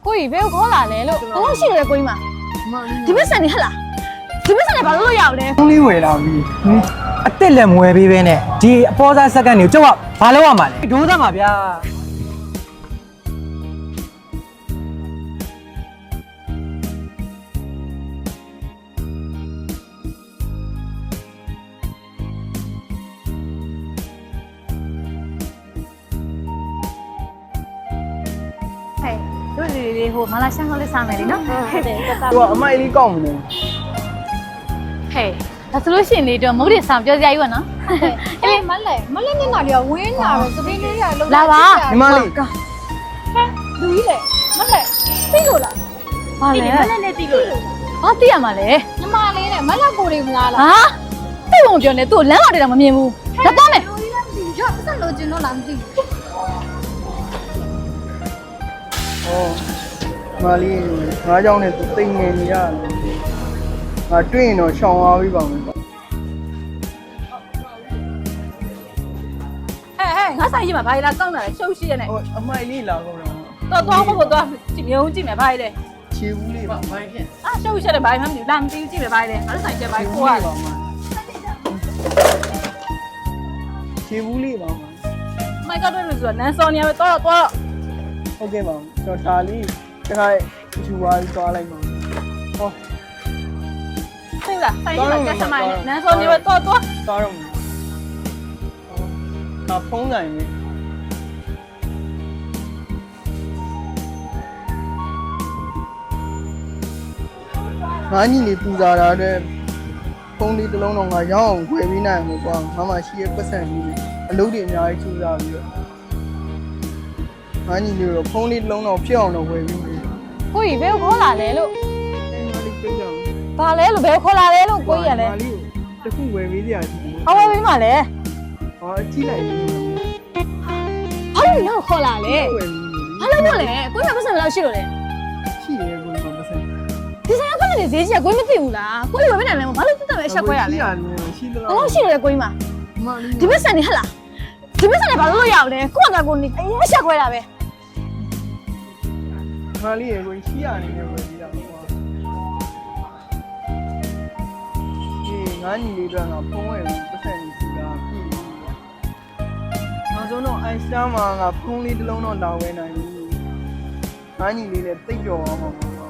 ကိုကြီးဘယ်ကိုခေါ်လာလဲလို့ဘာလို့ရှိလဲကိုကြီးမဒီမက်ဆန်နေဟလားဒီမက်ဆန်နေဘာလို့ရအောင်လဲ ဖုန်းလေးဝယ်လာပြီအစ်စ်လည်းမဝယ်ပေးပဲနဲ့ဒီအပေါ်စားစက္ကန့်ကိုကျုပ်ကဘာလုပ်ရမှာလဲဒိုးသားမှာဗျာဟဲ့တို့လေးဟိုမလာရှမ်းခေါ်လေးစားမယ်လေနော်ဟုတ်တယ်တက်တာ သူကအမိုက်လေးကောက်မလို့ ဟဲ့ဒါဆိုလို့ရှိရင်လေတော့မုတ်ရဆောင်ပြောစရာကြီးပါနော်အေးမလဲမျက်နှာလေးကဝင်းလာတော့သပင်းလေးရလုံးလာပါ ညီမလေး လူကြီးလေမလဲသိလို့လားဘာလဲမလဲနဲ့သိလို့ဘာသိရမှာလဲညီမလေးနဲ့မလဲကိုလေးမလားဟာသိဖို့ပြောနေသူ့လမ်းမတွေတော့မမြင်ဘူးလက်သွားမယ်လူကြီးလည်းမသိဘူးရောပတ်စံလို့ကျင်တော့လားမသိဘူး ဩမလေးငါးကြောင်းနဲ့သူတိမ်ငယ်နေရတယ်ငါတွေ့ရင်တော့ရှောင်သွားပြီးပါမယ် ဟဲ့ငါဆိုင်ရှိမှာဘာလဲကောင်းတာလဲရှုပ်ရှိရနဲ့ ဟိုအမိုက်လေးလာကုန်တယ် တော့သွားဖို့တော့ကြည့်မြုံကြည့်မယ်ဘာလဲ ခြေဘူးလေးပါမိုက်ဖြင့် အာရှုပ်ရှိတယ်ဘာမှမသိဘူးလာမသိဘူးကြည့်မယ်ဘာလဲငါဆိုင်ချက်ဘာကိုရလဲ ခြေဘူးလေးပါ မိုက်ကတော့လို့ဆိုတာနန်းစောနေရပဲတော့တော့ ဟုတ်ကဲ့ပါကျွန်တော်ဒါလေးတခါယူသွားပြီးသွားလိုက်ပါဟော သိလားဆိုင်ရှိမှာကျက်စမိုင်းနန်းစောနေပဲတော့တော့ သွားတော့မယ်ဟာဖုန်းဆိုင်လေးငါညီလေးပူဇာတာတဲ့ဖုန်းလေးတစ်လုံးတော့ငါရောင်းအောင်ခွဲပြီးနိုင်မှာကွာငါမှရှိရပတ်စံလေးအလုပ်တွေအများကြီးထူစားပြီးတော့ငါညီလေးတော့ဖုန်းလေးတစ်လုံးတော့ဖြစ်အောင်တော့ဝယ်ပြီးပြီ ကိုကြီးဘယ်ကိုခေါ်လာလဲလို့ ငါလေးပြေးကြအောင် ဘာလဲလို့ဘယ်ကိုခေါ်လာလဲလို့ကိုကြီးရလဲ ငါလေးကိုတစ်ခုဝယ်ပေးကြတယ် ဟောဝယ်ပြီးမှလဲ ဟာကြည့်လိုက်ပြီ ဘာလို့နောက်ခေါ်လာလဲ ဝယ်ပြီး ဘာလို့မလဲကိုကြီးကပတ်စံဘယ်လောက်ရှိလို့လဲ ရှိတယ်ကိုယ်ကပတ်စံ ဒီဆိုင်ကပတ်စံတွေဈေးကြီးကကိုကြီးမသိဘူးလားကိုကြီးဝယ်ပေးနိုင်လဲဘာလို့တက်တက်ပဲအချက်ခွဲရလဲ ရှိတယ် ဘယ်လောက်ရှိလို့လဲကိုကြီးမဒီပတ်စံနေဟလားဒီပတ်စံတွေဘာလို့ရအောင်လဲကိုကကိုနေအချက်ခွဲတာပဲ ငါလေးရေကိုရှိရနေတယ်ဝယ်ပြီးတာကွာဒီငါညီလေးတော့ငါဖုန်းဝယ်ပြီးပတ်စံကြီးစီတာပြီနောက်ဆုံးတော့အိုင်စတာမှာငါဖုန်းလေးတစ်လုံးတော့လာဝယ်နိုင်ပြီငါညီလေးလည်းတိတ်ကြော်အောင်ပါ